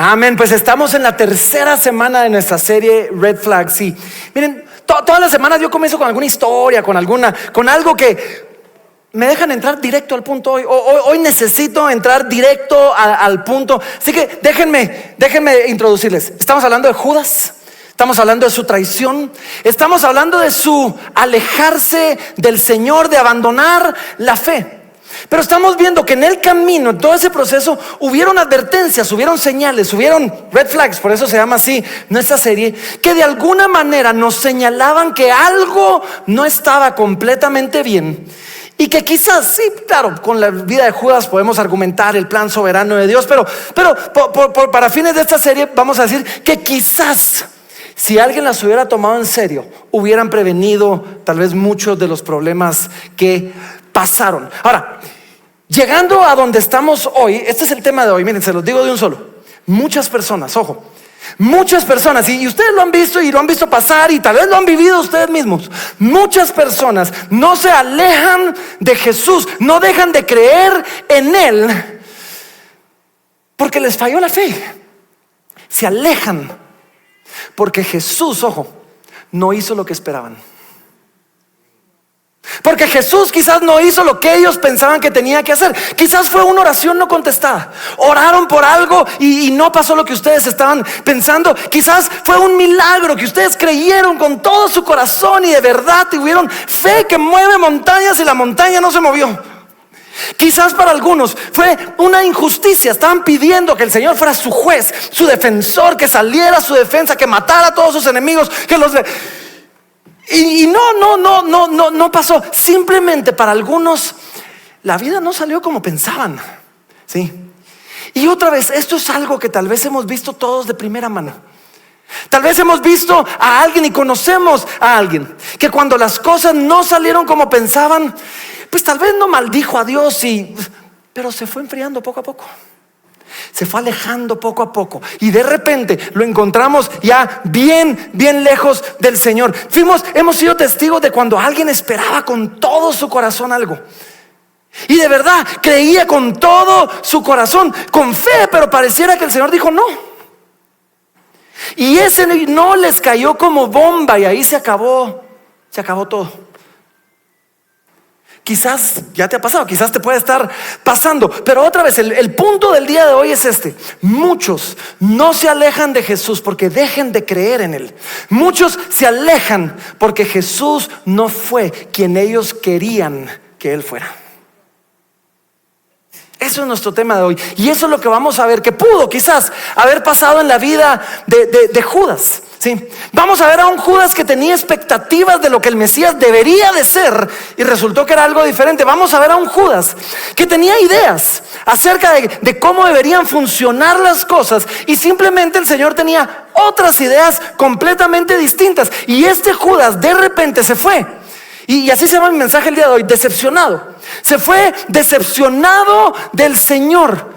Amén, pues estamos en la tercera semana de nuestra serie Red Flags. Y miren, todas las semanas yo comienzo con alguna historia, con algo que me dejan entrar directo al punto hoy. Hoy necesito entrar directo al punto. Así que déjenme introducirles. Estamos hablando de Judas. Estamos hablando de su traición. Estamos hablando de su alejarse del Señor, de abandonar la fe. Pero estamos viendo que en el camino, en todo ese proceso, hubieron advertencias, hubieron señales, hubieron red flags, por eso se llama así nuestra serie, que de alguna manera nos señalaban que algo no estaba completamente bien. Y que quizás, sí, claro, con la vida de Judas podemos argumentar el plan soberano de Dios, pero para fines de esta serie vamos a decir que quizás, si alguien las hubiera tomado en serio, hubieran prevenido tal vez muchos de los problemas que pasaron. Ahora, llegando a donde estamos hoy, este es el tema de hoy, miren, se los digo de un solo. Muchas personas, ojo, muchas personas, y ustedes lo han visto y lo han visto pasar y tal vez lo han vivido ustedes mismos. Muchas personas no se alejan de Jesús, no dejan de creer en Él porque les falló la fe. Se alejan porque Jesús, ojo, no hizo lo que esperaban. Porque Jesús quizás no hizo lo que ellos pensaban que tenía que hacer. Quizás fue una oración no contestada. Oraron por algo y no pasó lo que ustedes estaban pensando. Quizás fue un milagro que ustedes creyeron con todo su corazón y de verdad tuvieron fe que mueve montañas y la montaña no se movió. Quizás para algunos fue una injusticia. Estaban pidiendo que el Señor fuera su juez, su defensor, que saliera a su defensa, que matara a todos sus enemigos, que los... Y no pasó. Simplemente para algunos la vida no salió como pensaban. ¿Sí? Y otra vez, esto es algo que tal vez hemos visto todos de primera mano. Tal vez hemos visto a alguien y conocemos a alguien que cuando las cosas no salieron como pensaban, pues tal vez no maldijo a Dios, pero se fue enfriando poco a poco. Se fue alejando poco a poco y de repente lo encontramos ya bien lejos del Señor. Hemos sido testigos de cuando alguien esperaba con todo su corazón algo y de verdad creía con todo su corazón, con fe, pero pareciera que el Señor dijo no. Y ese no les cayó como bomba y ahí se acabó todo. Quizás ya te ha pasado, quizás te puede estar pasando. Pero otra vez, el punto del día de hoy es este. Muchos no se alejan de Jesús porque dejen de creer en Él. Muchos se alejan porque Jesús no fue quien ellos querían que Él fuera. Eso es nuestro tema de hoy. Y eso es lo que vamos a ver, que pudo quizás haber pasado en la vida de Judas. ¿Sí? Vamos a ver a un Judas que tenía expectativas de lo que el Mesías debería de ser y resultó que era algo diferente. Vamos a ver a un Judas que tenía ideas acerca de cómo deberían funcionar las cosas y simplemente el Señor tenía otras ideas completamente distintas. Y este Judas de repente se fue. Y así se llama mi mensaje el día de hoy, decepcionado. Se fue decepcionado del Señor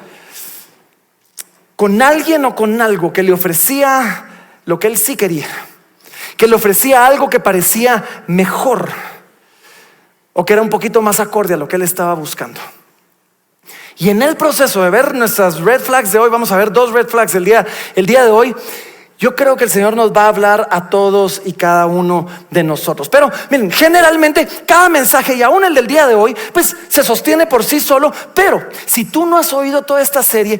con alguien o con algo que le ofrecía lo que él sí quería, que le ofrecía algo que parecía mejor o que era un poquito más acorde a lo que él estaba buscando. Y en el proceso de ver nuestras red flags de hoy, vamos a ver 2 red flags el día de hoy. Yo creo que el Señor nos va a hablar a todos y cada uno de nosotros. Pero miren, generalmente cada mensaje y aún el del día de hoy pues se sostiene por sí solo. Pero si tú no has oído toda esta serie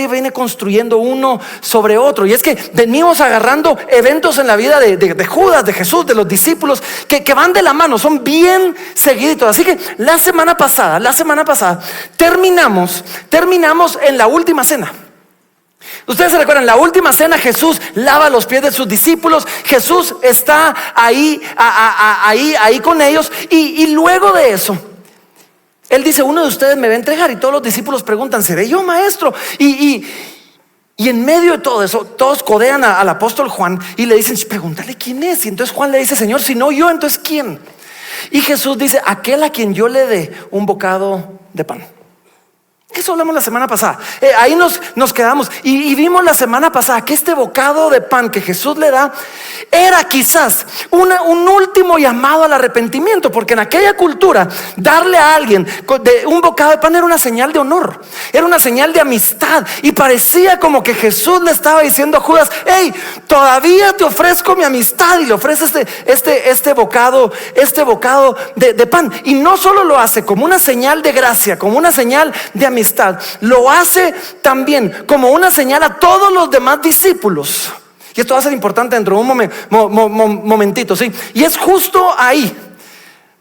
viene construyendo uno sobre otro. Y es que venimos agarrando eventos en la vida de Judas, de Jesús, de los discípulos que van de la mano, son bien seguiditos. Así que la semana pasada terminamos en la última cena. Ustedes se recuerdan, la última cena Jesús lava los pies de sus discípulos. Jesús está ahí con ellos y luego de eso Él dice, uno de ustedes me va a entregar. Y todos los discípulos preguntan, ¿seré yo, maestro? Y en medio de todo eso, todos codean al apóstol Juan y le dicen, pregúntale quién es. Y entonces Juan le dice, Señor, si no yo, entonces ¿quién? Y Jesús dice, aquel a quien yo le dé un bocado de pan. Eso hablamos la semana pasada. Ahí nos quedamos y vimos la semana pasada que este bocado de pan que Jesús le da era quizás un último llamado al arrepentimiento, porque en aquella cultura darle a alguien un bocado de pan era una señal de honor, era una señal de amistad, y parecía como que Jesús le estaba diciendo a Judas: hey, todavía te ofrezco mi amistad, y le ofrece este bocado de pan. Y no solo lo hace como una señal de gracia, como una señal de amistad, lo hace también como una señal a todos los demás discípulos. Y esto va a ser importante dentro de un momentito, ¿sí? Y es justo ahí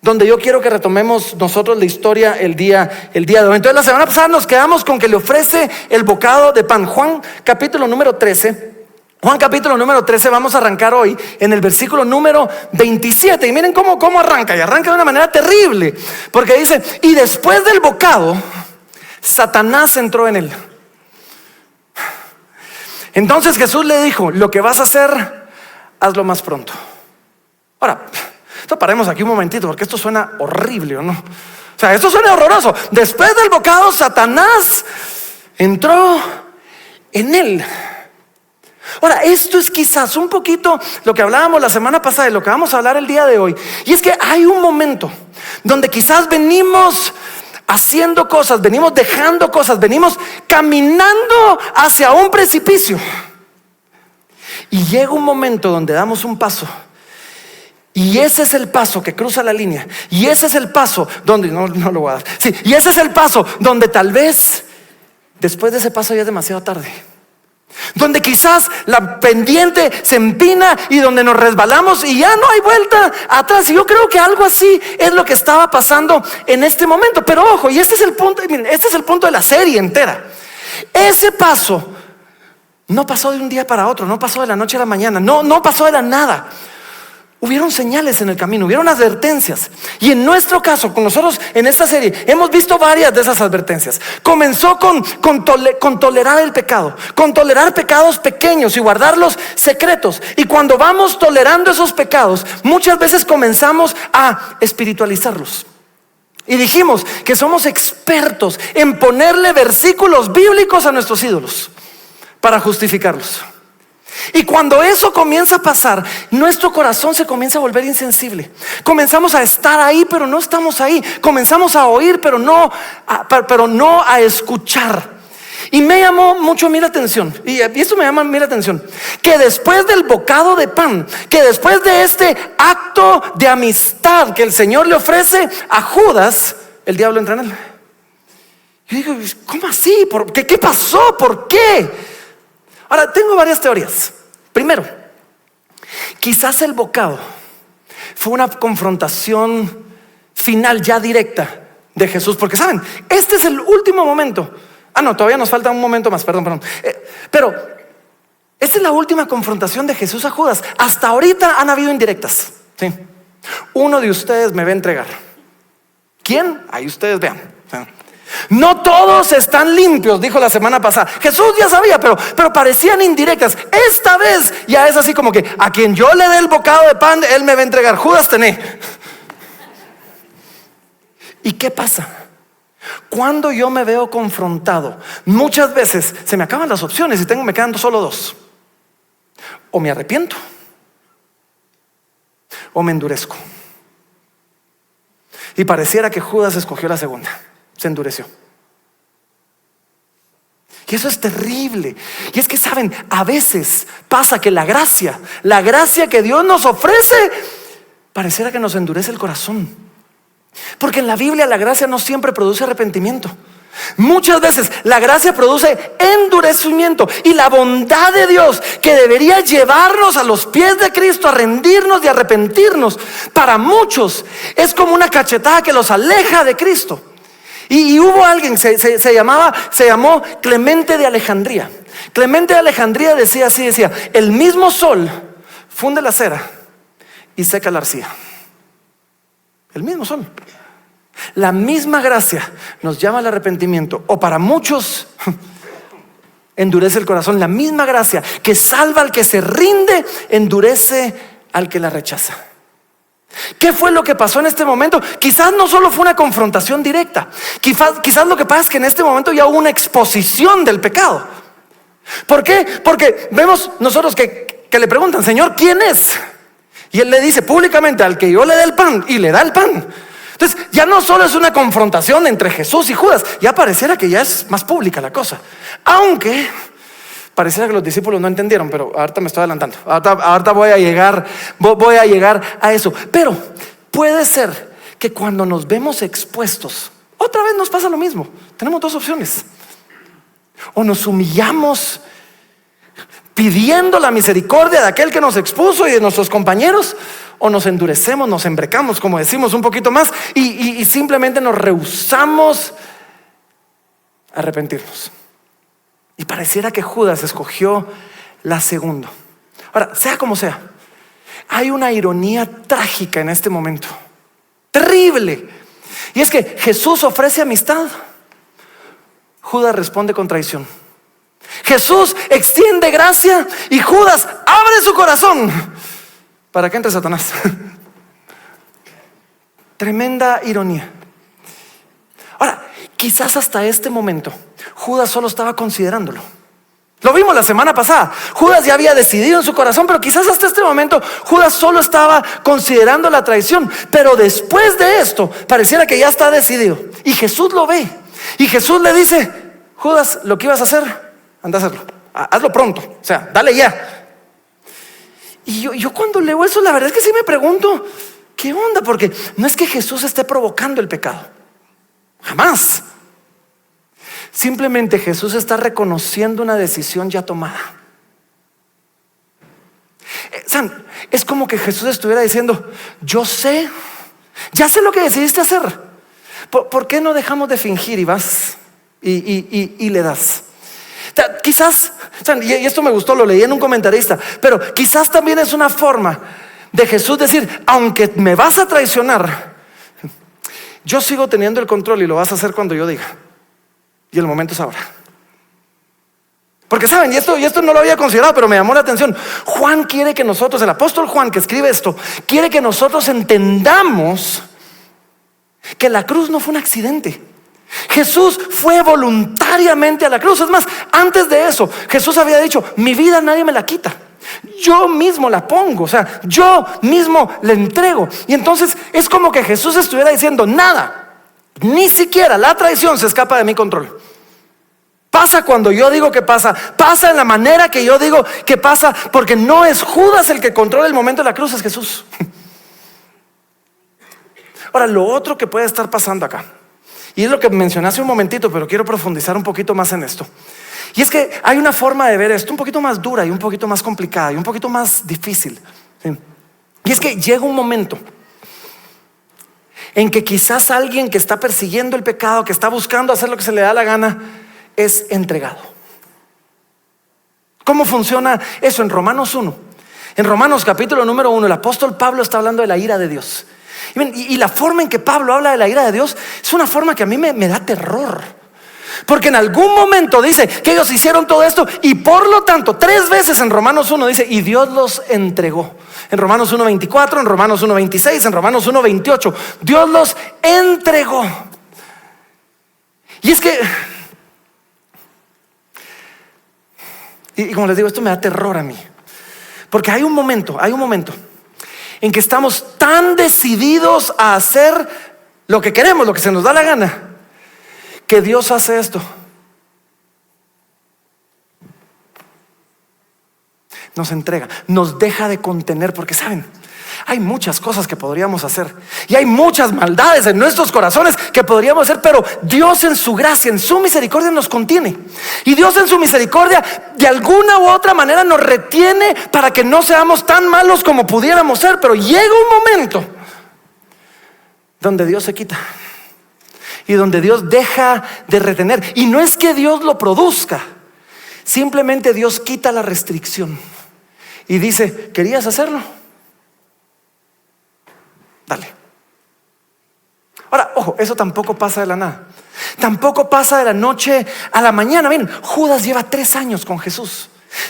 donde yo quiero que retomemos nosotros la historia el día de hoy. Entonces la semana pasada nos quedamos con que le ofrece el bocado de pan. Juan capítulo número 13, vamos a arrancar hoy en el versículo número 27. Y miren cómo arranca, y arranca de una manera terrible, porque dice: y después del bocado, Satanás entró en él. Entonces Jesús le dijo: lo que vas a hacer, hazlo más pronto. Ahora, paremos aquí un momentito, porque esto suena horrible, ¿o no? O sea, esto suena horroroso. Después del bocado, Satanás entró en él. Ahora, esto es quizás un poquito lo que hablábamos la semana pasada y lo que vamos a hablar el día de hoy. Y es que hay un momento donde quizás venimos haciendo cosas, venimos dejando cosas, venimos caminando hacia un precipicio, y llega un momento donde damos un paso, y ese es el paso que cruza la línea, y ese es el paso donde no lo voy a dar, sí, y ese es el paso donde tal vez después de ese paso ya es demasiado tarde, donde quizás la pendiente se empina y donde nos resbalamos y ya no hay vuelta atrás. Y yo creo que algo así es lo que estaba pasando en este momento. Pero ojo, y este es el punto, miren, este es el punto de la serie entera. Ese paso no pasó de un día para otro, no pasó de la noche a la mañana, no pasó de la nada. Hubieron señales en el camino, hubieron advertencias. Y en nuestro caso, con nosotros en esta serie, hemos visto varias de esas advertencias. Comenzó con tolerar el pecado, con tolerar pecados pequeños y guardarlos secretos. Y cuando vamos tolerando esos pecados, muchas veces comenzamos a espiritualizarlos. Y dijimos que somos expertos en ponerle versículos bíblicos a nuestros ídolos para justificarlos. Y cuando eso comienza a pasar, nuestro corazón se comienza a volver insensible. Comenzamos a estar ahí, pero no estamos ahí. Comenzamos a oír, pero no a escuchar. Y me llamó mucho a mí la atención, y esto me llama a mí la atención, que después del bocado de pan, que después de este acto de amistad que el Señor le ofrece a Judas, el diablo entra en él. Yo digo: ¿cómo así? ¿Qué pasó? ¿Por qué? Ahora, tengo varias teorías. Primero, quizás el bocado fue una confrontación final ya directa de Jesús, porque saben, este es el último momento. Todavía nos falta un momento más, perdón. Pero esta es la última confrontación de Jesús a Judas. Hasta ahorita han habido indirectas, ¿sí? Uno de ustedes me va a entregar. ¿Quién? Ahí ustedes vean. No todos están limpios, dijo la semana pasada. Jesús ya sabía, pero parecían indirectas. Esta vez ya es así como que: a quien yo le dé el bocado de pan, él me va a entregar. Judas, tené. ¿Y qué pasa? Cuando yo me veo confrontado, muchas veces se me acaban las opciones y me quedan solo dos: o me arrepiento o me endurezco. Y pareciera que Judas escogió la segunda. Se endureció. Y eso es terrible. Y es que saben, a veces pasa que la gracia que Dios nos ofrece, pareciera que nos endurece el corazón. Porque en la Biblia la gracia no siempre produce arrepentimiento. Muchas veces la gracia produce endurecimiento. Y la bondad de Dios, que debería llevarnos a los pies de Cristo a rendirnos y arrepentirnos, para muchos es como una cachetada que los aleja de Cristo. Y hubo alguien, se llamó Clemente de Alejandría. Clemente de Alejandría decía así: el mismo sol funde la cera y seca la arcilla. El mismo sol. La misma gracia nos llama al arrepentimiento, o para muchos endurece el corazón. La misma gracia que salva al que se rinde, endurece al que la rechaza. ¿Qué fue lo que pasó en este momento? Quizás no solo fue una confrontación directa. Quizás lo que pasa es que en este momento ya hubo una exposición del pecado. ¿Por qué? Porque vemos nosotros que le preguntan, Señor, ¿quién es? Y Él le dice públicamente, al que yo le dé el pan, y le da el pan. Entonces ya no solo es una confrontación entre Jesús y Judas, ya pareciera que ya es más pública la cosa. Aunque pareciera que los discípulos no entendieron, pero ahorita me estoy adelantando. Ahorita voy a llegar a eso. Pero puede ser que cuando nos vemos expuestos, otra vez nos pasa lo mismo. Tenemos dos opciones. O nos humillamos pidiendo la misericordia de aquel que nos expuso y de nuestros compañeros, o nos endurecemos, nos embrecamos, como decimos, un poquito más y simplemente nos rehusamos a arrepentirnos. Y pareciera que Judas escogió la segunda. Ahora, sea como sea, hay una ironía trágica en este momento, terrible. Y es que Jesús ofrece amistad, Judas responde con traición. Jesús extiende gracia y Judas abre su corazón para que entre Satanás. Tremenda ironía. Ahora, quizás hasta este momento Judas solo estaba considerándolo. Lo vimos la semana pasada. Judas ya había decidido en su corazón, pero quizás hasta este momento Judas solo estaba considerando la traición. Pero después de esto pareciera que ya está decidido. Y Jesús lo ve. Y Jesús le dice, Judas, lo que ibas a hacer, anda a hacerlo. Hazlo pronto. O sea, dale ya. Y yo cuando leo eso, la verdad es que sí me pregunto, ¿qué onda? Porque no es que Jesús esté provocando el pecado. Jamás. Simplemente Jesús está reconociendo una decisión ya tomada. Es como que Jesús estuviera diciendo, yo sé, ya sé lo que decidiste hacer. ¿Por qué no dejamos de fingir y vas y le das? Quizás, y esto me gustó, lo leí en un comentarista, pero quizás también es una forma de Jesús decir, aunque me vas a traicionar, yo sigo teniendo el control y lo vas a hacer cuando yo diga. Y el momento es ahora. Porque saben, y esto no lo había considerado, pero me llamó la atención. Juan quiere que nosotros, el apóstol Juan que escribe esto, quiere que nosotros entendamos que la cruz no fue un accidente. Jesús fue voluntariamente a la cruz. Es más, antes de eso, Jesús había dicho, mi vida nadie me la quita. Yo mismo la pongo, o sea, yo mismo la entrego. Y entonces es como que Jesús estuviera diciendo, nada, ni siquiera la traición se escapa de mi control. Pasa cuando yo digo que pasa, pasa en la manera que yo digo que pasa, porque no es Judas el que controla el momento de la cruz, es Jesús. Ahora, lo otro que puede estar pasando acá, y es lo que mencioné hace un momentito, pero quiero profundizar un poquito más en esto. Y es que hay una forma de ver esto un poquito más dura y un poquito más complicada y un poquito más difícil, ¿sí? Y es que llega un momento en que quizás alguien que está persiguiendo el pecado, que está buscando hacer lo que se le da la gana, es entregado. ¿Cómo funciona eso? En Romanos 1, en Romanos capítulo número 1, el apóstol Pablo está hablando de la ira de Dios. Y la forma en que Pablo habla de la ira de Dios es una forma que a mí me da terror. Porque en algún momento dice que ellos hicieron todo esto y por lo tanto 3 veces en Romanos 1 dice y Dios los entregó. En Romanos 1:24, en Romanos 1:26, en Romanos 1:28, Dios los entregó. Y es que, y como les digo, esto me da terror a mí. Porque hay un momento en que estamos tan decididos a hacer lo que queremos, lo que se nos da la gana, que Dios hace esto. Nos entrega, nos deja de contener, porque saben, hay muchas cosas que podríamos hacer y hay muchas maldades en nuestros corazones que podríamos hacer, pero Dios en su gracia, en su misericordia nos contiene. Y Dios en su misericordia de alguna u otra manera nos retiene para que no seamos tan malos como pudiéramos ser. Pero llega un momento donde Dios se quita y donde Dios deja de retener. Y no es que Dios lo produzca, simplemente Dios quita la restricción y dice, ¿querías hacerlo? Dale. Ahora, ojo, eso tampoco pasa de la nada. Tampoco pasa de la noche a la mañana. Miren, Judas lleva 3 años con Jesús.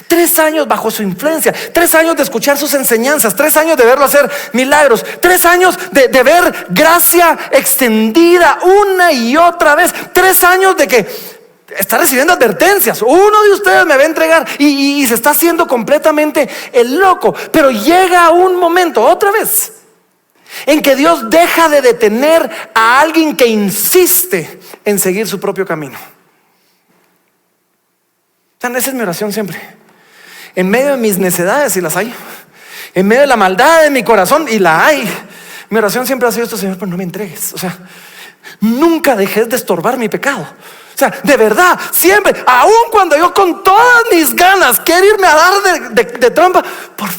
3 años bajo su influencia, 3 años de escuchar sus enseñanzas, 3 años de verlo hacer milagros, 3 años de ver gracia extendida una y otra vez, 3 años de que está recibiendo advertencias. Uno de ustedes me va a entregar y se está haciendo completamente el loco. Pero llega un momento, otra vez, en que Dios deja de detener a alguien que insiste en seguir su propio camino. Esa es mi oración siempre. En medio de mis necedades, y las hay, en medio de la maldad de mi corazón, y la hay, mi oración siempre ha sido esto: Señor, pero no me entregues. O sea, nunca dejes de estorbar mi pecado. O sea, de verdad, siempre, aun cuando yo con todas mis ganas quiero irme a dar de trompa,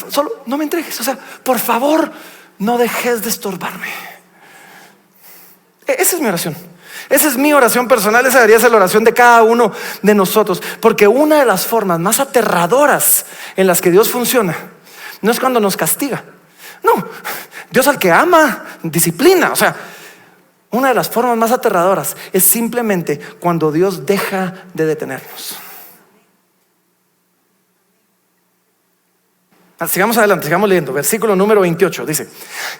solo no me entregues. O sea, por favor, no dejes de estorbarme. Esa es mi oración. Esa es mi oración personal. Esa debería ser la oración de cada uno de nosotros. Porque una de las formas más aterradoras en las que Dios funciona no es cuando nos castiga. No, Dios al que ama disciplina. O sea, una de las formas más aterradoras es simplemente cuando Dios deja de detenernos. Sigamos adelante, sigamos leyendo. Versículo número 28 dice: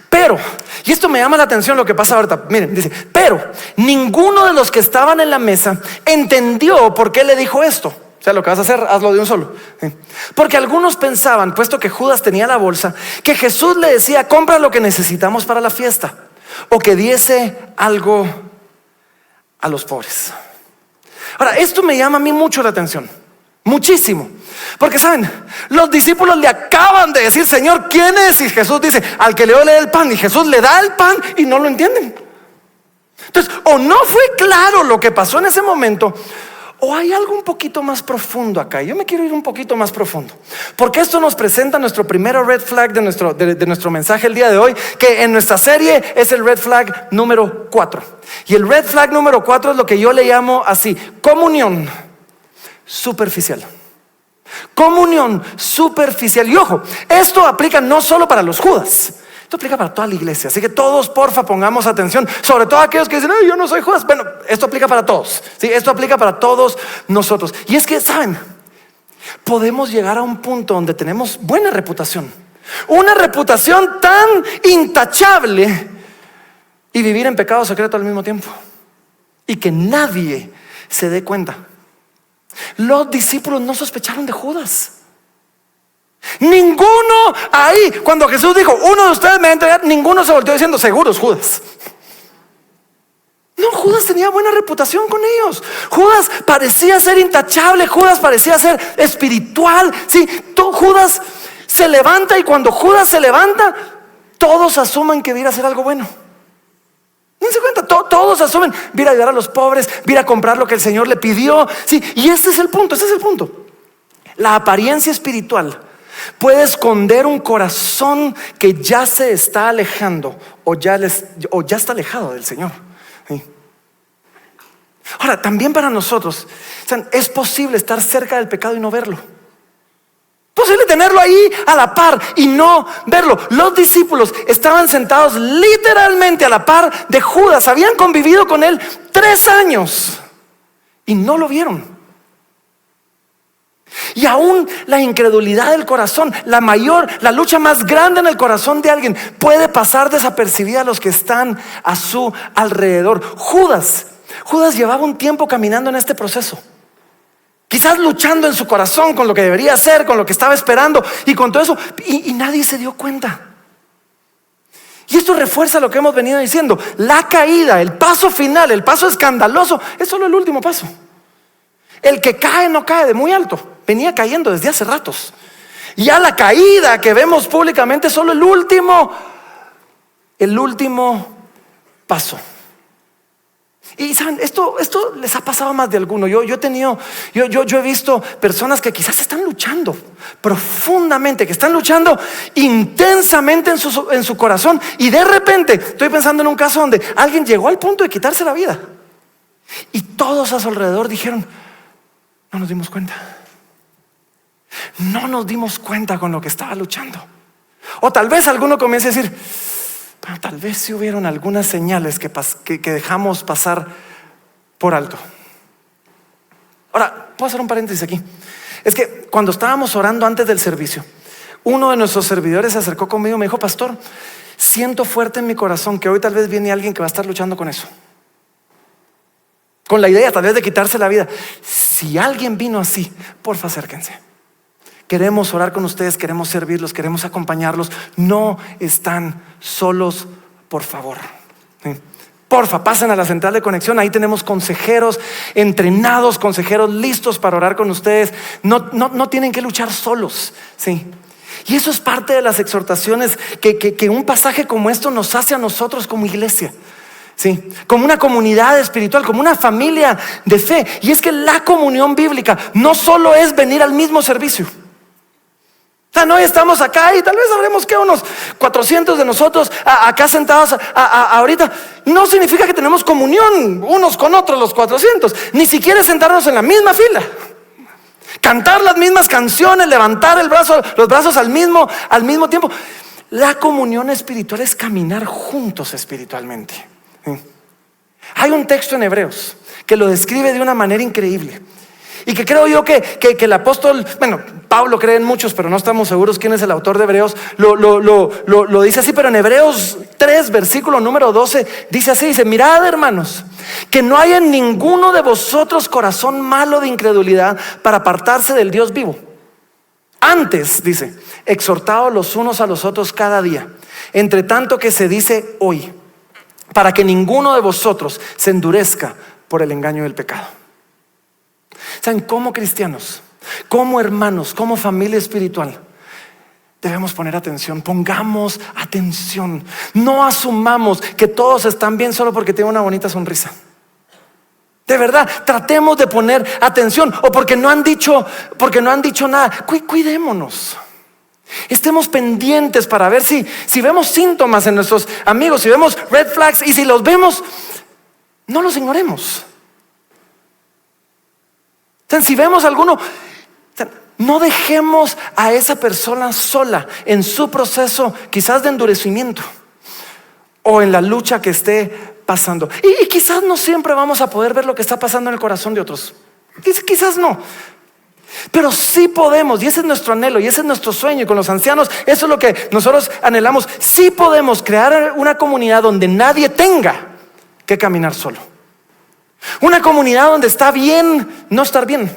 pero, y esto me llama la atención lo que pasa ahorita. Miren, dice: pero ninguno de los que estaban en la mesa entendió por qué le dijo esto. O sea, lo que vas a hacer, hazlo de un solo. Porque algunos pensaban, puesto que Judas tenía la bolsa, que Jesús le decía: compra lo que necesitamos para la fiesta, o que diese algo a los pobres. Ahora, esto me llama a mí mucho la atención. Muchísimo. Porque saben, los discípulos le acaban de decir: Señor, ¿quién es? Y Jesús dice: al que le dé el pan. Y Jesús le da el pan y no lo entienden. Entonces, o no fue claro lo que pasó en ese momento, o hay algo un poquito más profundo acá. Yo me quiero ir un poquito más profundo, porque esto nos presenta nuestro primero red flag de nuestro mensaje el día de hoy, que en nuestra serie es el red flag número 4. Y el red flag número 4 es lo que yo le llamo así: comunión superficial. Comunión superficial. Y ojo, esto aplica no solo para los Judas, esto aplica para toda la iglesia. Así que todos, porfa, pongamos atención. Sobre todo aquellos que dicen: yo no soy Judas. Bueno, esto aplica para todos. ¿Sí? Esto aplica para todos nosotros. Y es que, ¿saben? Podemos llegar a un punto donde tenemos buena reputación, una reputación tan intachable, y vivir en pecado secreto al mismo tiempo, y que nadie se dé cuenta. Los discípulos no sospecharon de Judas. Ninguno ahí, cuando Jesús dijo: uno de ustedes me va a entregar, ninguno se volteó diciendo: seguro es Judas. No, Judas tenía buena reputación con ellos. Judas parecía ser intachable. Judas parecía ser espiritual. Sí, Judas se levanta, y cuando Judas se levanta, todos asumen que viene a hacer algo bueno. Dense cuenta, todos asumen: vir a ayudar a los pobres, vir a comprar lo que el Señor le pidió. Sí, y este es el punto, La apariencia espiritual puede esconder un corazón que ya se está alejando, o ya está alejado del Señor. Sí. Ahora, también para nosotros, es posible estar cerca del pecado y no verlo. Posible tenerlo ahí a la par y no verlo. Los discípulos estaban sentados literalmente a la par de Judas. Habían convivido con él 3 años y no lo vieron. Y aún la incredulidad del corazón, la lucha más grande en el corazón de alguien, puede pasar desapercibida a los que están a su alrededor. Judas llevaba un tiempo caminando en este proceso, quizás luchando en su corazón con lo que debería hacer, con lo que estaba esperando y con todo eso, y nadie se dio cuenta. Y esto refuerza lo que hemos venido diciendo: la caída, el paso final, el paso escandaloso, es solo el último paso. El que cae no cae de muy alto, venía cayendo desde hace ratos. Y ya la caída que vemos públicamente es solo el último paso. Y saben, esto les ha pasado a más de alguno. Yo he visto personas que quizás están luchando profundamente, que están luchando intensamente en su corazón, y de repente, estoy pensando en un caso donde alguien llegó al punto de quitarse la vida, y todos a su alrededor dijeron: no nos dimos cuenta. No nos dimos cuenta con lo que estaba luchando. O tal vez alguno comience a decir: pero tal vez sí hubieron algunas señales que dejamos pasar por alto. Ahora, puedo hacer un paréntesis aquí. Es que cuando estábamos orando antes del servicio, uno de nuestros servidores se acercó conmigo y me dijo: pastor, siento fuerte en mi corazón que hoy tal vez viene alguien que va a estar luchando con eso, con la idea tal vez de quitarse la vida. Si alguien vino así, porfa, acérquense. Queremos orar con ustedes, queremos servirlos, queremos acompañarlos. No están solos, por favor. ¿Sí? Porfa, pasen a la central de conexión. Ahí tenemos consejeros entrenados, consejeros listos para orar con ustedes. No tienen que luchar solos. ¿Sí? Y eso es parte de las exhortaciones que un pasaje como esto nos hace a nosotros como iglesia. Sí, como una comunidad espiritual, como una familia de fe. Y es que la comunión bíblica no solo es venir al mismo servicio. O sea, no estamos acá y tal vez habremos que unos 400 de nosotros acá sentados ahorita. No significa que tenemos comunión unos con otros los 400. Ni siquiera sentarnos en la misma fila, cantar las mismas canciones, levantar los brazos al mismo tiempo. La comunión espiritual es caminar juntos espiritualmente. Hay un texto en Hebreos que lo describe de una manera increíble y que creo yo que el apóstol, Pablo cree en muchos, pero no estamos seguros quién es el autor de Hebreos, lo dice así. Pero en Hebreos 3, versículo número 12, dice así, dice: mirad, hermanos, que no haya en ninguno de vosotros corazón malo de incredulidad para apartarse del Dios vivo. Antes, dice, exhortaos los unos a los otros cada día, entre tanto que se dice hoy, para que ninguno de vosotros se endurezca por el engaño del pecado. ¿Saben? Como cristianos, como hermanos, como familia espiritual, debemos poner atención. Pongamos atención. No asumamos que todos están bien solo porque tienen una bonita sonrisa. De verdad, tratemos de poner atención. O porque no han dicho nada. Cuidémonos. Estemos pendientes para ver si vemos síntomas en nuestros amigos, si vemos red flags, y si los vemos, no los ignoremos. Si vemos alguno, no dejemos a esa persona sola en su proceso, quizás de endurecimiento o en la lucha que esté pasando. Y quizás no siempre vamos a poder ver lo que está pasando en el corazón de otros. Quizás no. Pero sí podemos, y ese es nuestro anhelo, y ese es nuestro sueño. Y con los ancianos, eso es lo que nosotros anhelamos. Sí podemos crear una comunidad donde nadie tenga que caminar solo. Una comunidad donde está bien no estar bien.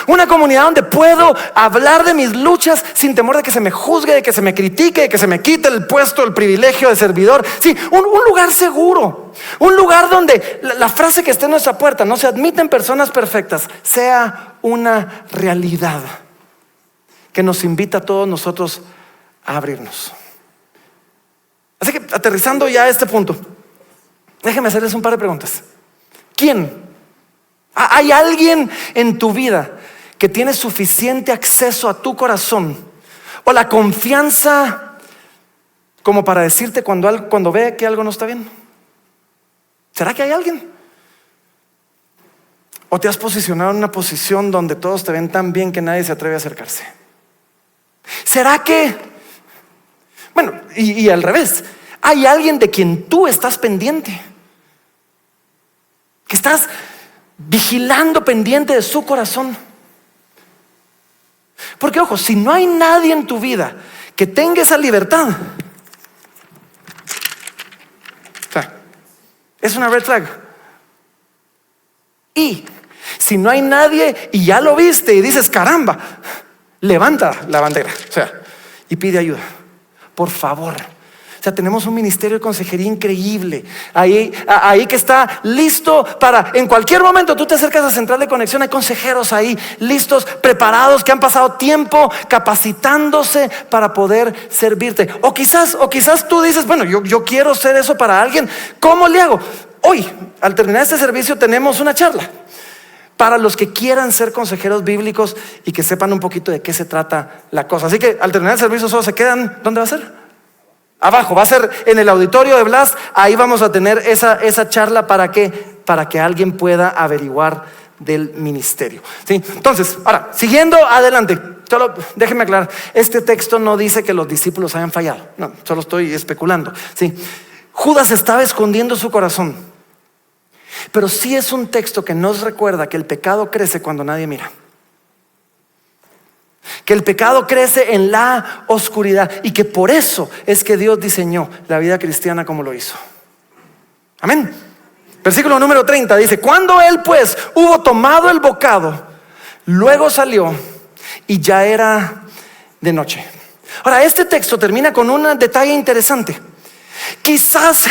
Una comunidad donde puedo hablar de mis luchas sin temor de que se me juzgue, de que se me critique, de que se me quite el puesto, el privilegio de servidor. Sí, un lugar seguro. Un lugar donde la frase que está en nuestra puerta, no se admiten personas perfectas, sea una realidad que nos invita a todos nosotros a abrirnos. Así que, aterrizando ya a este punto, déjenme hacerles un par de preguntas. ¿Quién? ¿Hay alguien en tu vida que tiene suficiente acceso a tu corazón o la confianza como para decirte cuando ve que algo no está bien? ¿Será que hay alguien? ¿O te has posicionado en una posición donde todos te ven tan bien que nadie se atreve a acercarse? ¿Será que, y al revés, hay alguien de quien tú estás pendiente? Que estás vigilando, pendiente de su corazón. Porque ojo, si no hay nadie en tu vida que tenga esa libertad, o sea, es una red flag. Y si no hay nadie y ya lo viste y dices: caramba, levanta la bandera, y pide ayuda, por favor. O sea, tenemos un ministerio de consejería increíble ahí que está listo para, en cualquier momento tú te acercas a Central de Conexión, hay consejeros ahí listos, preparados, que han pasado tiempo capacitándose para poder servirte. O quizás tú dices: yo quiero ser eso para alguien. ¿Cómo le hago? Hoy, al terminar este servicio, tenemos una charla para los que quieran ser consejeros bíblicos y que sepan un poquito de qué se trata la cosa. Así que al terminar el servicio solo se quedan. ¿Dónde va a ser? Abajo, va a ser en el auditorio de Blas. Ahí vamos a tener esa charla para que alguien pueda averiguar del ministerio. ¿Sí? Entonces, ahora, siguiendo adelante, solo déjenme aclarar, este texto no dice que los discípulos hayan fallado. No, solo estoy especulando. ¿Sí? Judas estaba escondiendo su corazón, pero sí es un texto que nos recuerda que el pecado crece cuando nadie mira. que el pecado crece en la oscuridad y que por eso es que Dios diseñó la vida cristiana como lo hizo. Amén. Versículo número 30 dice: cuando él pues hubo tomado el bocado, luego salió y ya era de noche. Ahora, este texto termina con un detalle interesante. Quizás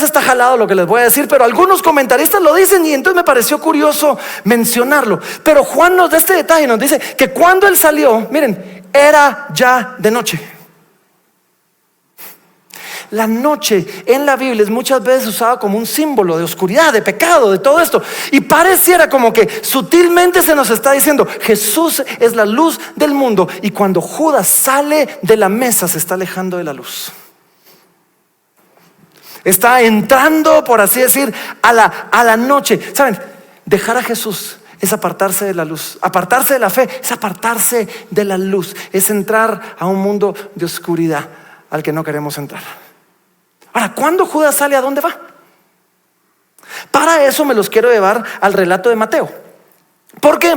está jalado lo que les voy a decir, pero algunos comentaristas lo dicen y entonces me pareció curioso mencionarlo. Pero Juan nos da este detalle, nos dice que cuando él salió, miren, era ya de noche. La noche en la Biblia es muchas veces usada como un símbolo de oscuridad, de pecado, de todo esto. Y pareciera como que sutilmente se nos está diciendo: Jesús es la luz del mundo. Y cuando Judas sale de la mesa, se está alejando de la luz. Está entrando, por así decir, a la noche. ¿Saben? Dejar a Jesús es apartarse de la luz. Apartarse de la fe es apartarse de la luz. Es entrar a un mundo de oscuridad al que no queremos entrar. Ahora, ¿cuándo Judas sale? ¿A dónde va? Para eso me los quiero llevar al relato de Mateo. Porque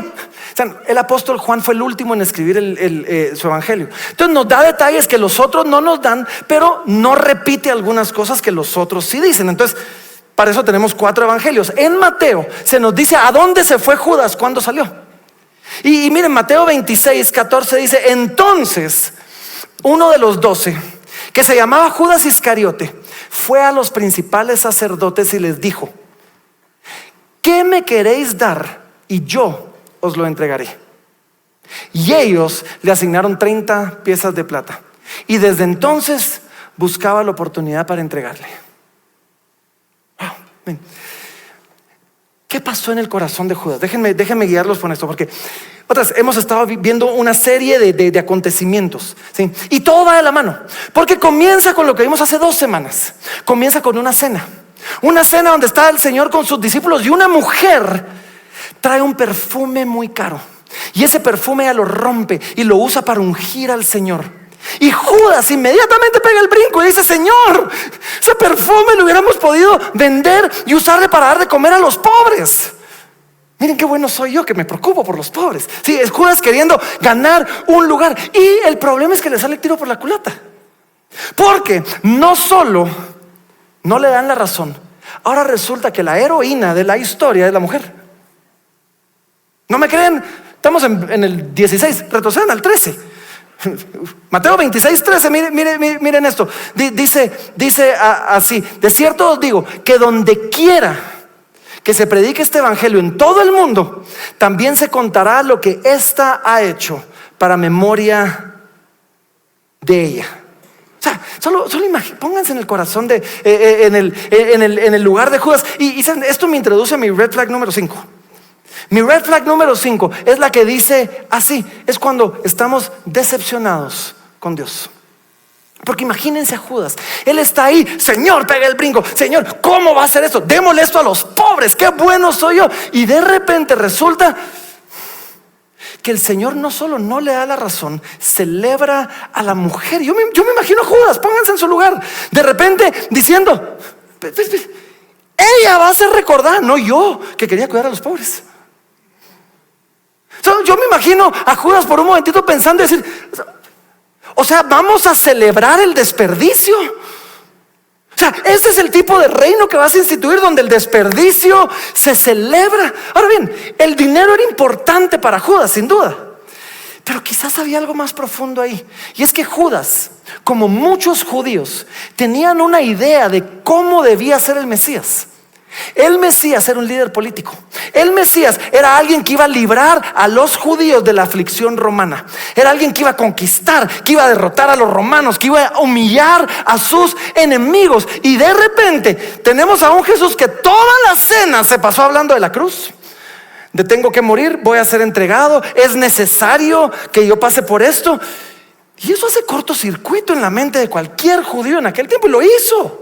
el apóstol Juan fue el último en escribir su evangelio. Entonces nos da detalles que los otros no nos dan, pero no repite algunas cosas que los otros sí dicen. Entonces, para eso tenemos 4 evangelios. En Mateo se nos dice a dónde se fue Judas cuando salió. Y miren, Mateo 26:14 dice: entonces uno de los 12, que se llamaba Judas Iscariote, fue a los principales sacerdotes y les dijo: ¿qué me queréis dar? Y yo os lo entregaré. Y ellos le asignaron 30 piezas de plata. Y desde entonces buscaba la oportunidad para entregarle. Wow. ¿Qué pasó en el corazón de Judas? Déjenme guiarlos con esto, porque otras hemos estado viendo una serie de acontecimientos, ¿sí? Y todo va de la mano, porque comienza con lo que vimos hace 2 semanas. Comienza con una cena donde está el Señor con sus discípulos, y una mujer trae un perfume muy caro, y ese perfume ella lo rompe y lo usa para ungir al Señor. Y Judas inmediatamente pega el brinco y dice: Señor, ese perfume lo hubiéramos podido vender y usarle para dar de comer a los pobres. Miren qué bueno soy yo, que me preocupo por los pobres. Sí, es Judas queriendo ganar un lugar. Y el problema es que le sale el tiro por la culata, porque no solo no le dan la razón, ahora resulta que la heroína de la historia es la mujer. ¿No me creen? Estamos en el 16, retrocedan al 13. Mateo 26:13, miren esto. Dice así: de cierto os digo que donde quiera que se predique este evangelio en todo el mundo, también se contará lo que ésta ha hecho para memoria de ella. O sea, solo pónganse en el corazón en el lugar de Judas. Y esto me introduce a mi red flag número 5. Mi red flag número 5 es la que dice así: es cuando estamos decepcionados con Dios. Porque imagínense a Judas, él está ahí: Señor, pega el brinco, Señor, ¿cómo va a hacer esto? Démosle esto a los pobres, qué bueno soy yo. Y de repente resulta que el Señor no solo no le da la razón, celebra a la mujer. Yo me imagino a Judas, pónganse en su lugar, de repente diciendo: ella va a ser recordada, no yo, que quería cuidar a los pobres. Yo me imagino a Judas por un momentito pensando y decir: o sea, vamos a celebrar el desperdicio. O sea, este es el tipo de reino que vas a instituir, donde el desperdicio se celebra. Ahora bien, el dinero era importante para Judas, sin duda, pero quizás había algo más profundo ahí. Y es que Judas, como muchos judíos, tenían una idea de cómo debía ser el Mesías. El Mesías era un líder político. El Mesías era alguien que iba a librar a los judíos de la aflicción romana. Era alguien que iba a conquistar, que iba a derrotar a los romanos, que iba a humillar a sus enemigos. Y de repente tenemos a un Jesús que toda la cena se pasó hablando de la cruz, de tengo que morir, voy a ser entregado, es necesario que yo pase por esto. Y eso hace cortocircuito en la mente de cualquier judío en aquel tiempo, y lo hizo.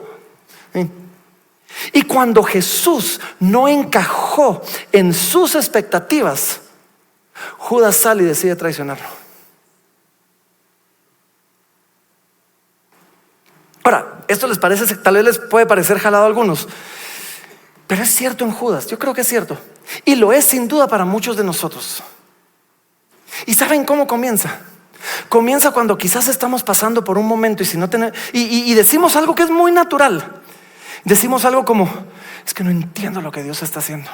Y cuando Jesús no encajó en sus expectativas, Judas sale y decide traicionarlo. Ahora, esto les parece, tal vez les puede parecer jalado a algunos, pero es cierto en Judas. Yo creo que es cierto, y lo es sin duda para muchos de nosotros. ¿Y saben cómo comienza? Comienza cuando quizás estamos pasando por un momento y decimos algo que es muy natural. Decimos algo como: es que no entiendo lo que Dios está haciendo.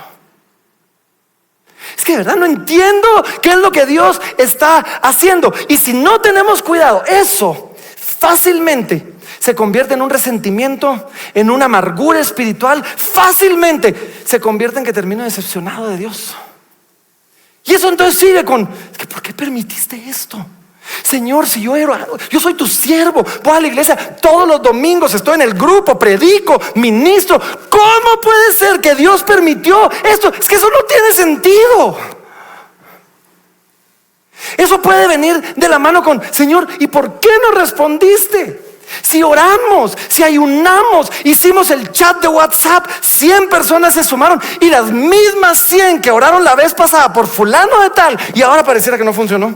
Es que de verdad no entiendo qué es lo que Dios está haciendo. Y si no tenemos cuidado, eso fácilmente se convierte en un resentimiento, en una amargura espiritual. Fácilmente se convierte en que termino decepcionado de Dios. Y eso entonces sigue con: es que ¿por qué permitiste esto? Señor, si yo soy tu siervo, voy a la iglesia todos los domingos, estoy en el grupo, predico, ministro. ¿Cómo puede ser que Dios permitió esto? Es que eso no tiene sentido. Eso puede venir de la mano con: Señor, ¿y por qué no respondiste? Si oramos, si ayunamos, hicimos el chat de WhatsApp, 100 personas se sumaron, y las mismas 100 que oraron la vez pasada por fulano de tal, y ahora pareciera que no funcionó. O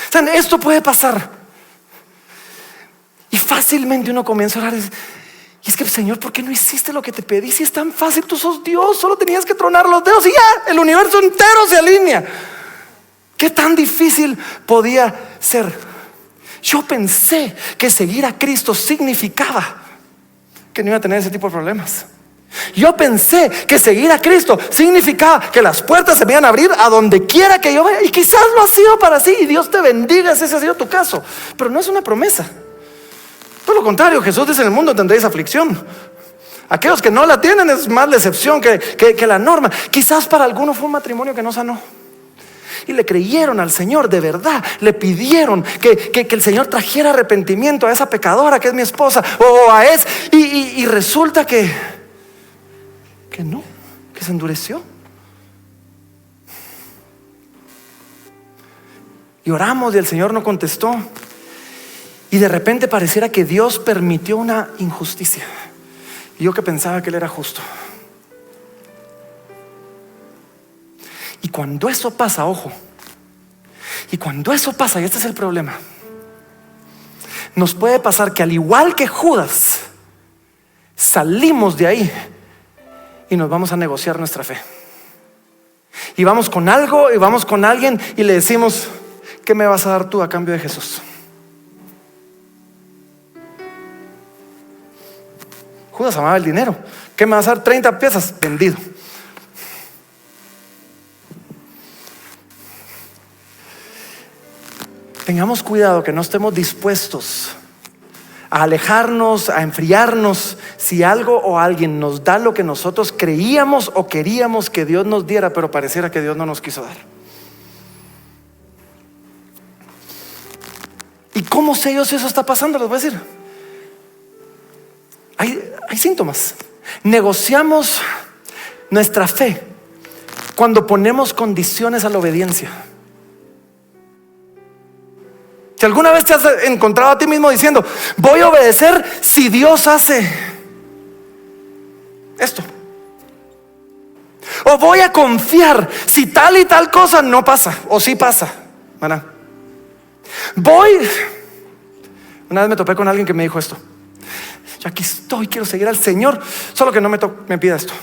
sea, esto puede pasar. Y fácilmente uno comienza a orar. Y es que, Señor, ¿por qué no hiciste lo que te pedí? Si es tan fácil, tú sos Dios, solo tenías que tronar los dedos y ya, el universo entero se alinea. ¿Qué tan difícil podía ser? Yo pensé que seguir a Cristo significaba que no iba a tener ese tipo de problemas. Yo pensé que seguir a Cristo significaba que las puertas se me iban a abrir a donde quiera que yo vaya. Y quizás lo ha sido para sí, y Dios te bendiga si ese ha sido tu caso. Pero no es una promesa. Todo lo contrario, Jesús dice: en el mundo tendréis aflicción. Aquellos que no la tienen es más la excepción que la norma. Quizás para algunos fue un matrimonio que no sanó, y le creyeron al Señor de verdad, le pidieron que el Señor trajera arrepentimiento a esa pecadora que es mi esposa, o a ese, y resulta que no, que se endureció. Y oramos y el Señor no contestó, y de repente pareciera que Dios permitió una injusticia, y yo que pensaba que Él era justo. Y cuando eso pasa, ojo, y cuando eso pasa, y este es el problema, nos puede pasar que al igual que Judas, salimos de ahí y nos vamos a negociar nuestra fe. Y vamos con algo, y vamos con alguien, y le decimos: ¿qué me vas a dar tú a cambio de Jesús? Judas amaba el dinero. ¿Qué me vas a dar? 30 piezas, vendido. Tengamos cuidado que no estemos dispuestos a alejarnos, a enfriarnos, si algo o alguien nos da lo que nosotros creíamos o queríamos que Dios nos diera, pero pareciera que Dios no nos quiso dar. ¿Y cómo sé yo si eso está pasando? Les voy a decir. Hay síntomas. Negociamos nuestra fe cuando ponemos condiciones a la obediencia. Si alguna vez te has encontrado a ti mismo diciendo: voy a obedecer si Dios hace esto, o voy a confiar si tal y tal cosa no pasa, o sí pasa, ¿verdad? Una vez me topé con alguien que me dijo esto: yo aquí estoy, quiero seguir al Señor, solo que no me pida esto,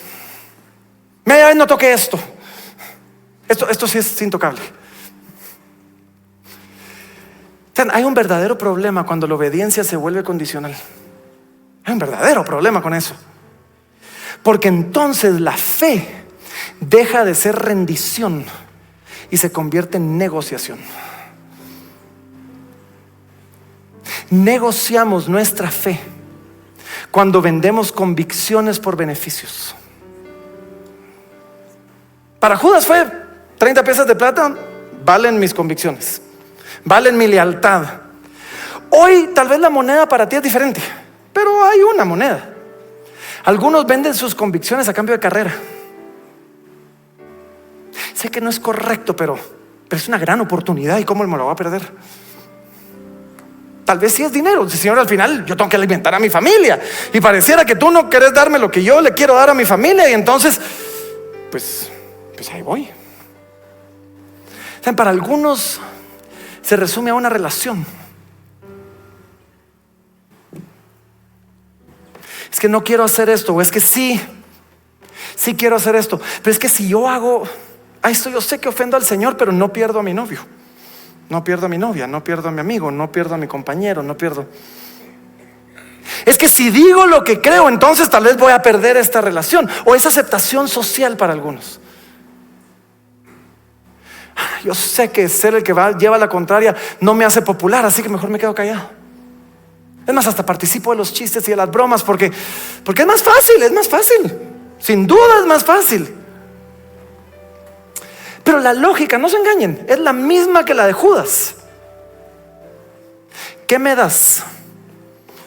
media vez no toque esto sí es intocable. Hay un verdadero problema cuando la obediencia se vuelve condicional. Hay un verdadero problema con eso, porque entonces la fe deja de ser rendición y se convierte en negociación. Negociamos nuestra fe cuando vendemos convicciones por beneficios. Para Judas fue: 30 piezas de plata valen mis convicciones, valen mi lealtad. Hoy tal vez la moneda para ti es diferente, pero hay una moneda. Algunos venden sus convicciones a cambio de carrera. Sé que no es correcto, pero es una gran oportunidad. ¿Y cómo me lo voy a perder? Tal vez sí es dinero. Señor, al final yo tengo que alimentar a mi familia, y pareciera que tú no querés darme lo que yo le quiero dar a mi familia, y entonces pues ahí voy. Para algunos se resume a una relación. Es que no quiero hacer esto, o es que sí quiero hacer esto, pero es que si yo hago esto yo sé que ofendo al Señor, pero no pierdo a mi novio, no pierdo a mi novia, no pierdo a mi amigo, no pierdo a mi compañero, no pierdo. Es que si digo lo que creo, entonces tal vez voy a perder esta relación o esa aceptación social para algunos. Yo sé que ser el que lleva la contraria no me hace popular, así que mejor me quedo callado. Es más, hasta participo de los chistes y de las bromas porque es más fácil. Sin duda es más fácil. Pero la lógica, no se engañen, es la misma que la de Judas. ¿Qué me das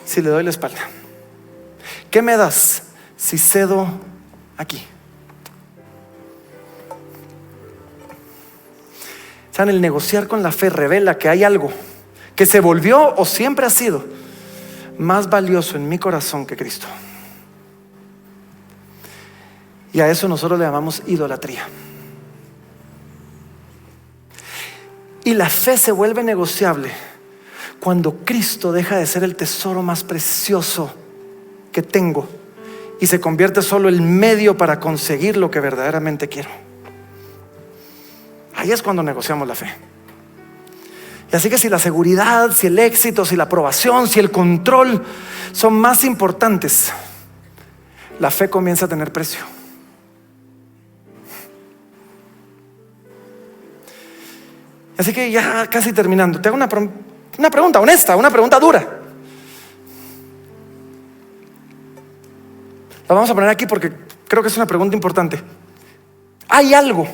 si le doy la espalda? ¿Qué me das si cedo aquí? ¿Saben? El negociar con la fe revela que hay algo que se volvió o siempre ha sido más valioso en mi corazón que Cristo. Y a eso nosotros le llamamos idolatría. Y la fe se vuelve negociable cuando Cristo deja de ser el tesoro más precioso que tengo y se convierte solo el medio para conseguir lo que verdaderamente quiero. Ahí es cuando negociamos la fe. Y así que si la seguridad, si el éxito, si la aprobación, si el control son más importantes, la fe comienza a tener precio. Así que ya casi terminando, te hago una pregunta honesta, una pregunta dura. La vamos a poner aquí porque creo que es una pregunta importante. ¿Hay algo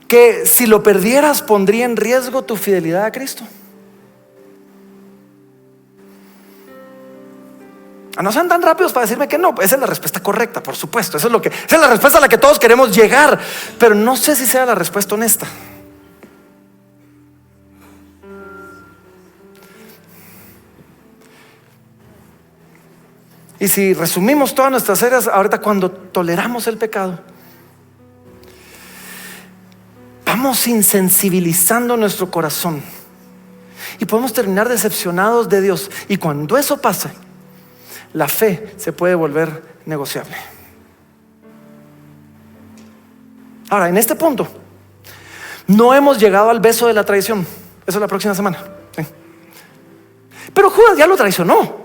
que si lo perdieras pondría en riesgo tu fidelidad a Cristo? No sean tan rápidos para decirme que no. Esa es la respuesta correcta, por supuesto. Esa es la respuesta a la que todos queremos llegar. Pero no sé si sea la respuesta honesta. Y si resumimos todas nuestras áreas, ahorita cuando toleramos el pecado, vamos insensibilizando nuestro corazón y podemos terminar decepcionados de Dios. Y cuando eso pasa, la fe se puede volver negociable. Ahora, en este punto, no hemos llegado al beso de la traición. Eso es la próxima semana, ¿sí? Pero Judas ya lo traicionó,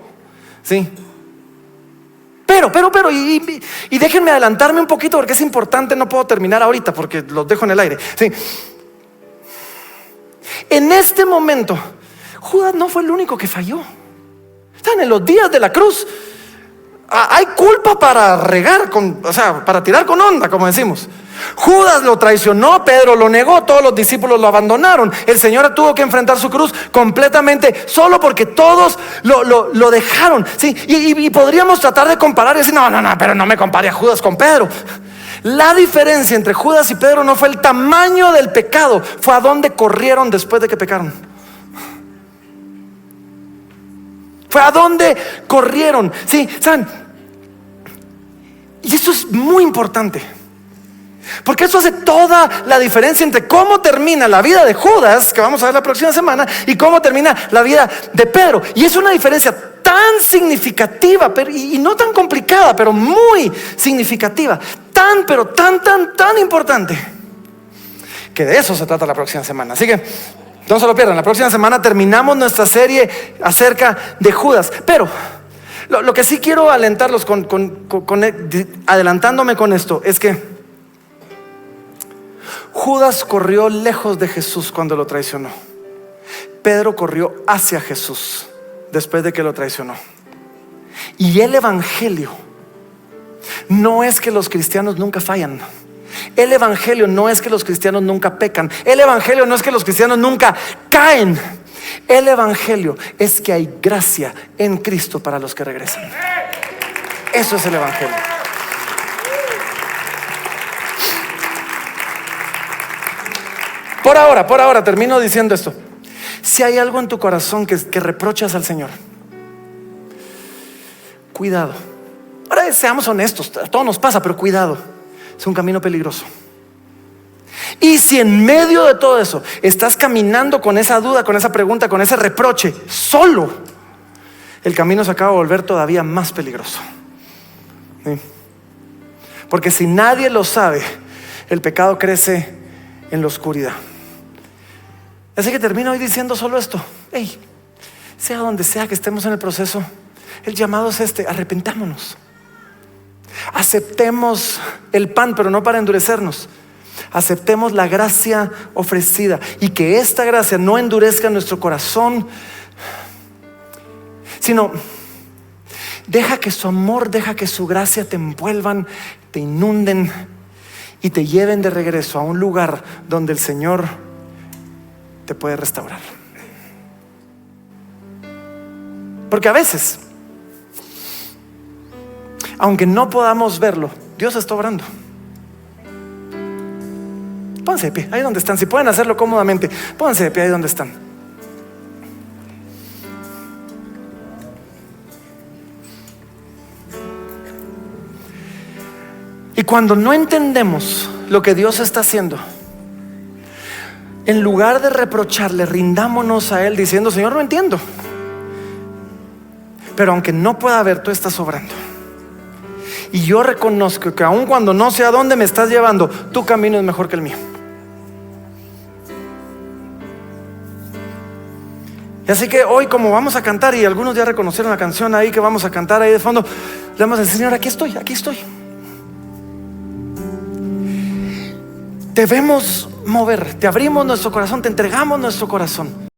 ¿sí? Pero, y déjenme adelantarme un poquito porque es importante, no puedo terminar ahorita porque los dejo en el aire, ¿sí? En este momento, Judas no fue el único que falló. Están en los días de la cruz. Hay culpa para regar, para tirar con onda, como decimos. Judas lo traicionó, Pedro lo negó, todos los discípulos lo abandonaron. El Señor tuvo que enfrentar su cruz completamente solo porque todos lo dejaron, ¿sí? Y podríamos tratar de comparar y decir, no, pero no me compare a Judas con Pedro. La diferencia entre Judas y Pedro no fue el tamaño del pecado, fue a dónde corrieron después de que pecaron. Fue a dónde corrieron, ¿sí? ¿Saben? Y esto es muy importante, porque eso hace toda la diferencia entre cómo termina la vida de Judas, que vamos a ver la próxima semana, y cómo termina la vida de Pedro. Y es una diferencia tan significativa, y no tan complicada, pero muy significativa. Pero tan importante, que de eso se trata la próxima semana. Así que no se lo pierdan. La próxima semana terminamos nuestra serie acerca de Judas. Pero lo que sí quiero alentarlos adelantándome con esto, es que Judas corrió lejos de Jesús cuando lo traicionó. Pedro corrió hacia Jesús después de que lo traicionó. Y el evangelio no es que los cristianos nunca fallan. El evangelio no es que los cristianos nunca pecan. El evangelio no es que los cristianos nunca caen. El evangelio es que hay gracia en Cristo para los que regresan. Eso es el evangelio. Por ahora termino diciendo esto. Si hay algo en tu corazón que reprochas al Señor, cuidado. Ahora seamos honestos, a todos nos pasa, pero cuidado, es un camino peligroso. Y si en medio de todo eso estás caminando con esa duda, con esa pregunta, con ese reproche solo, el camino se acaba de volver todavía más peligroso, ¿sí? Porque si nadie lo sabe, el pecado crece en la oscuridad. Así que termino hoy diciendo solo esto. Hey, sea donde sea que estemos en el proceso, el llamado es este: arrepentámonos. Aceptemos el pan, pero no para endurecernos. Aceptemos la gracia ofrecida, y que esta gracia no endurezca nuestro corazón, sino deja que su amor, deja que su gracia te envuelvan, te inunden y te lleven de regreso a un lugar donde el Señor te puede restaurar. Porque a veces, aunque no podamos verlo, Dios está obrando. Pónganse de pie, ahí donde están. Si pueden hacerlo cómodamente, pónganse de pie ahí donde están. Y cuando no entendemos lo que Dios está haciendo, en lugar de reprocharle, rindámonos a Él diciendo: Señor, no entiendo, pero aunque no pueda ver, tú estás obrando. Y yo reconozco que aun cuando no sé a dónde me estás llevando, tu camino es mejor que el mío. Y así que hoy, como vamos a cantar, y algunos ya reconocieron la canción ahí que vamos a cantar ahí de fondo, le vamos a decir: Señor, aquí estoy, aquí estoy. Debemos mover, te abrimos nuestro corazón, te entregamos nuestro corazón.